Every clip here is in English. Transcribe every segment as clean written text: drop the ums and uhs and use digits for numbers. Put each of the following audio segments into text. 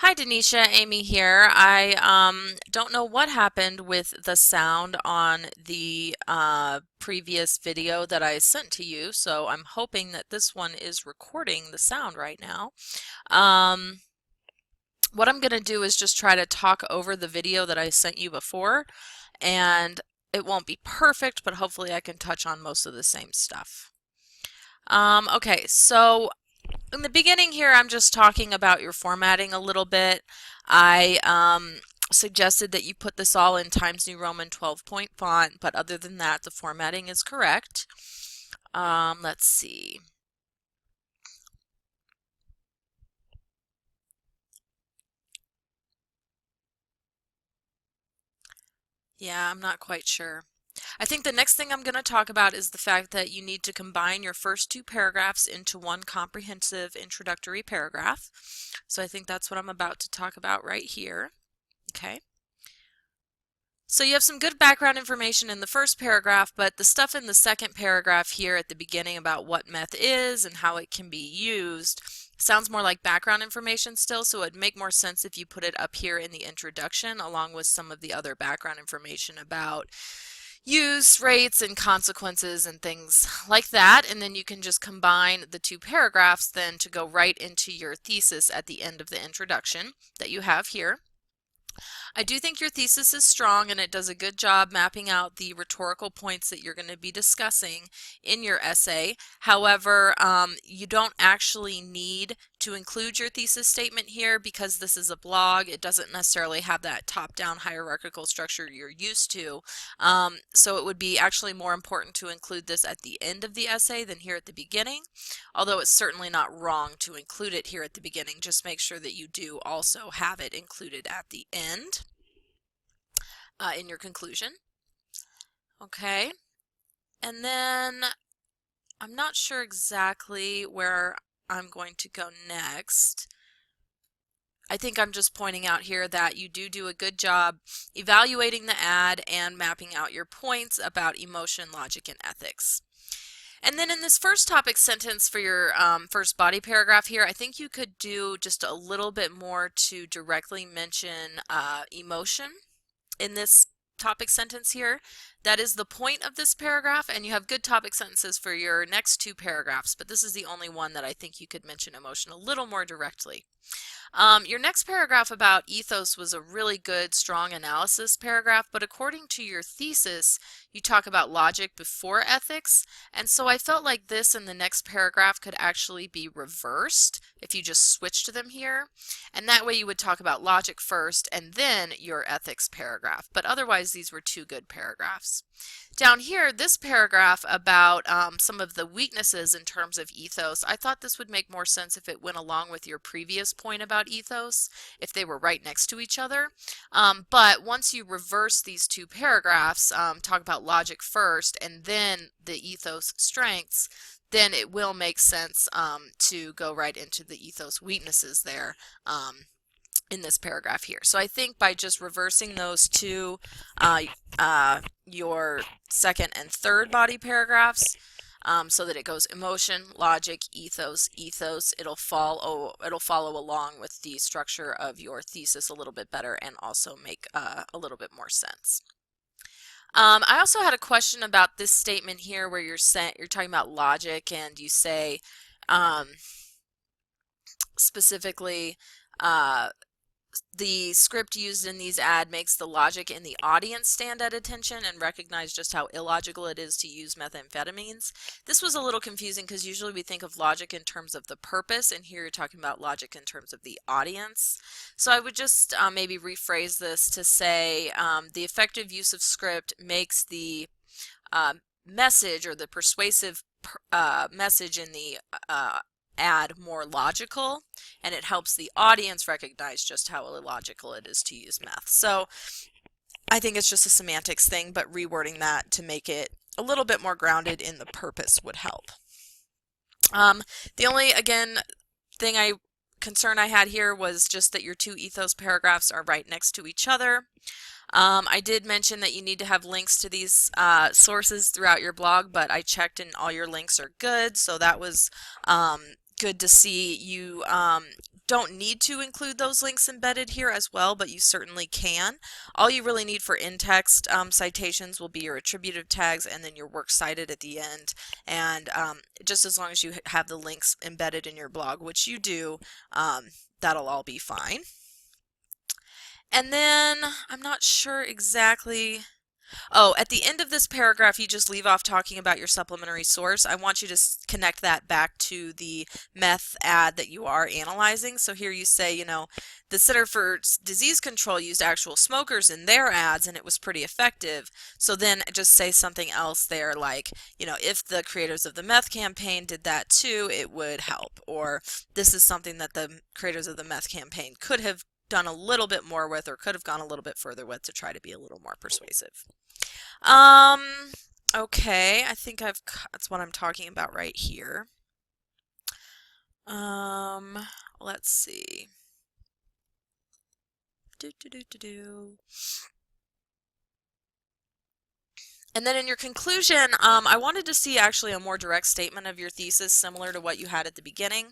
Hi Denisha, Amy here. I don't know what happened with the sound on the previous video that I sent to you, so I'm hoping that this one is recording the sound right now. Um, what I'm going to do is just try to talk over the video that I sent you before, and it won't be perfect, but hopefully I can touch on most of the same stuff. Okay, so in the beginning here, I'm just talking about your formatting a little bit. I suggested that you put this all in Times New Roman 12-point font, but other than that, the formatting is correct. Let's see. Yeah, I'm not quite sure. I think the next thing I'm going to talk about is the fact that you need to combine your first two paragraphs into one comprehensive introductory paragraph. So I think that's what I'm about to talk about right here. Okay. So you have some good background information in the first paragraph, but the stuff in the second paragraph here at the beginning about what meth is and how it can be used sounds more like background information still, so it'd make more sense if you put it up here in the introduction along with some of the other background information about use rates and consequences and things like that, and then you can just combine the two paragraphs then to go right into your thesis at the end of the introduction that you have here. I do think your thesis is strong and it does a good job mapping out the rhetorical points that you're going to be discussing in your essay. However, you don't actually need to include your thesis statement here because this is a blog. It doesn't necessarily have that top-down hierarchical structure you're used to. So it would be actually more important to include this at the end of the essay than here at the beginning. Although it's certainly not wrong to include it here at the beginning, just make sure that you do also have it included at the end in your conclusion. Okay, and then I'm not sure exactly where I'm going to go next. I think I'm just pointing out here that you do a good job evaluating the ad and mapping out your points about emotion, logic, and ethics. And then in this first topic sentence for your first body paragraph here, I think you could do just a little bit more to directly mention emotion in this topic sentence here. That is the point of this paragraph, and you have good topic sentences for your next two paragraphs, but this is the only one that I think you could mention emotion a little more directly. Your next paragraph about ethos was a really good, strong analysis paragraph, but according to your thesis, you talk about logic before ethics, and so I felt like this in the next paragraph could actually be reversed if you just switched them here, and that way you would talk about logic first and then your ethics paragraph, but otherwise these were two good paragraphs. Down here, this paragraph about some of the weaknesses in terms of ethos, I thought this would make more sense if it went along with your previous point about ethos, if they were right next to each other. But once you reverse these two paragraphs, talk about logic first and then the ethos strengths, then it will make sense to go right into the ethos weaknesses there. In this paragraph here. So I think by just reversing those two, your second and third body paragraphs, so that it goes emotion, logic, ethos, ethos, it'll follow along with the structure of your thesis a little bit better and also make a little bit more sense. I also had a question about this statement here where you're talking about logic and you say specifically the script used in these ad makes the logic in the audience stand at attention and recognize just how illogical it is to use methamphetamines. This was a little confusing because usually we think of logic in terms of the purpose, and here you're talking about logic in terms of the audience. So I would just maybe rephrase this to say the effective use of script makes the message or the persuasive message in the ad more logical, and it helps the audience recognize just how illogical it is to use meth. So I think it's just a semantics thing, but rewording that to make it a little bit more grounded in the purpose would help. The only, again, concern I had here was just that your two ethos paragraphs are right next to each other. I did mention that you need to have links to these sources throughout your blog, but I checked and all your links are good, so that was good to see. You don't need to include those links embedded here as well, but you certainly can. All you really need for in-text citations will be your attributive tags and then your works cited at the end. And just as long as you have the links embedded in your blog, which you do, that'll all be fine. And then I'm not sure exactly. Oh, at the end of this paragraph, you just leave off talking about your supplementary source. I want you to connect that back to the meth ad that you are analyzing. So here you say, you know, the Center for Disease Control used actual smokers in their ads and it was pretty effective. So then just say something else there like, you know, if the creators of the meth campaign did that too, it would help. Or this is something that the creators of the meth campaign could have done a little bit more with or could have gone a little bit further with to try to be a little more persuasive. Okay, I think that's what I'm talking about right here. Let's see. And then in your conclusion, I wanted to see actually a more direct statement of your thesis similar to what you had at the beginning.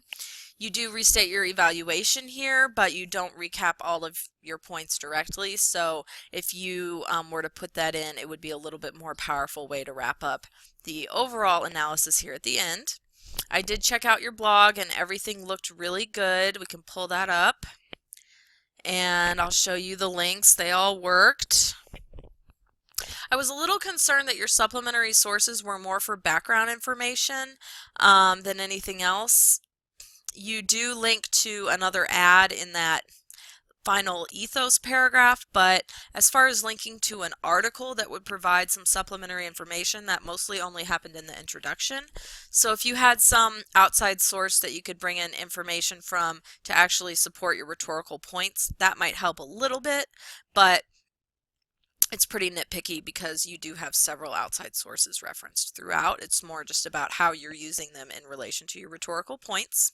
You do restate your evaluation here, but you don't recap all of your points directly. So if you were to put that in, it would be a little bit more powerful way to wrap up the overall analysis here at the end. I did check out your blog and everything looked really good. We can pull that up and I'll show you the links. They all worked. I was a little concerned that your supplementary sources were more for background information than anything else. You do link to another ad in that final ethos paragraph, but as far as linking to an article that would provide some supplementary information, that mostly only happened in the introduction. So if you had some outside source that you could bring in information from to actually support your rhetorical points, that might help a little bit, but it's pretty nitpicky because you do have several outside sources referenced throughout. It's more just about how you're using them in relation to your rhetorical points.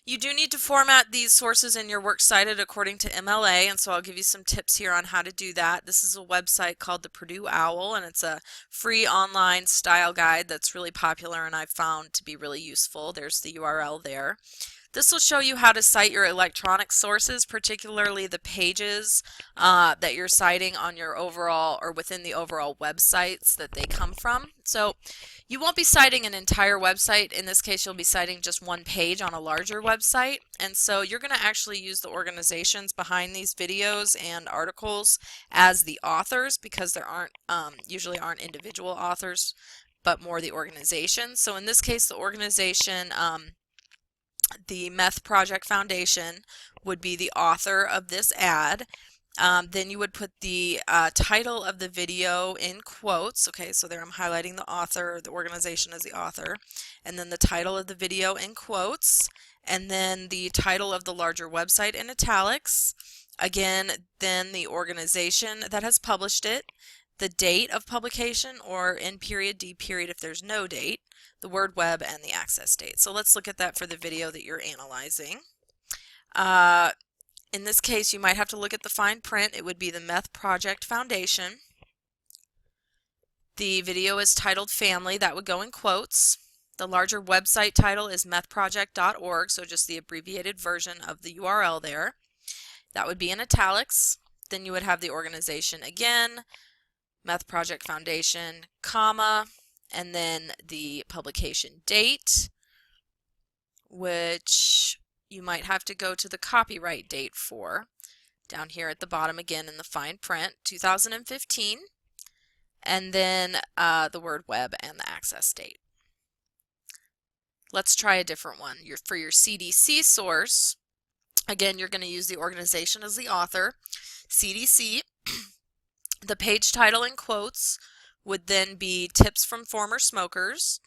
You do need to format these sources in your works cited according to MLA, and so I'll give you some tips here on how to do that. This is a website called the Purdue Owl, and it's a free online style guide that's really popular and I've found to be really useful. There's the URL there. This will show you how to cite your electronic sources, particularly the pages that you're citing on your overall or within the overall websites that they come from. So you won't be citing an entire website. In this case, you'll be citing just one page on a larger website. And so you're going to actually use the organizations behind these videos and articles as the authors because there usually aren't individual authors, but more the organization. So in this case, the organization, the Meth Project Foundation, would be the author of this ad. Then you would put the title of the video in quotes. Okay, so there I'm highlighting the author, the organization as the author, and then the title of the video in quotes, and then the title of the larger website in italics. Again, then the organization that has published it, the date of publication, or N period, D period if there's no date, the word web, and the access date. So let's look at that for the video that you're analyzing. In this case, you might have to look at the fine print. It would be the Meth Project Foundation. The video is titled Family. That would go in quotes. The larger website title is methproject.org, so just the abbreviated version of the URL there. That would be in italics. Then you would have the organization again, Meth Project Foundation, comma, and then the publication date, which you might have to go to the copyright date for. Down here at the bottom again in the fine print, 2015, and then the word web and the access date. Let's try a different one. For your CDC source, again, you're going to use the organization as the author. CDC, the page title in quotes would then be Tips from Former Smokers.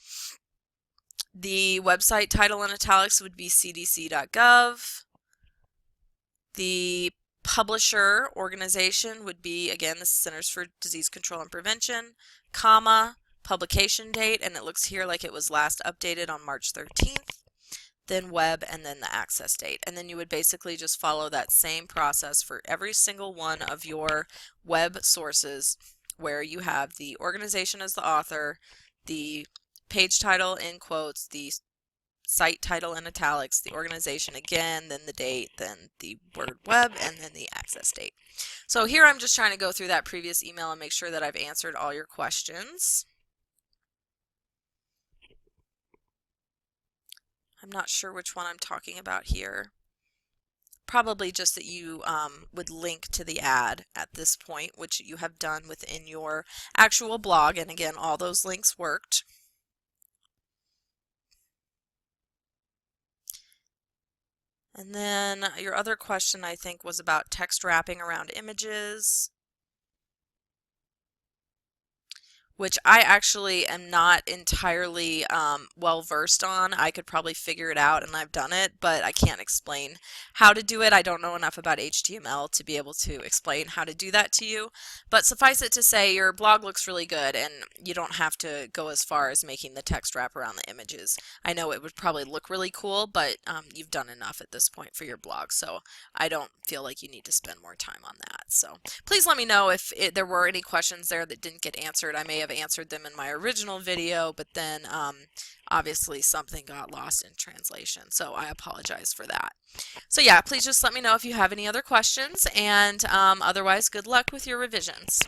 The website title in italics would be cdc.gov. The publisher organization would be, again, the Centers for Disease Control and Prevention, comma, publication date, and it looks here like it was last updated on March 13th, then web, and then the access date. And then you would basically just follow that same process for every single one of your web sources where you have the organization as the author, the page title in quotes, the site title in italics, the organization again, then the date, then the word web, and then the access date. So here I'm just trying to go through that previous email and make sure that I've answered all your questions. I'm not sure which one I'm talking about here. Probably just that you would link to the ad at this point, which you have done within your actual blog, and again, all those links worked. And then your other question, I think, was about text wrapping around images, which I actually am not entirely well versed on. I could probably figure it out, and I've done it, but I can't explain how to do it. I don't know enough about HTML to be able to explain how to do that to you. But suffice it to say, your blog looks really good, and you don't have to go as far as making the text wrap around the images. I know it would probably look really cool, but you've done enough at this point for your blog, so I don't feel like you need to spend more time on that. So please let me know if there were any questions there that didn't get answered. I may have answered them in my original video, but then obviously something got lost in translation, so I apologize for that. So yeah, please just let me know if you have any other questions, and otherwise good luck with your revisions.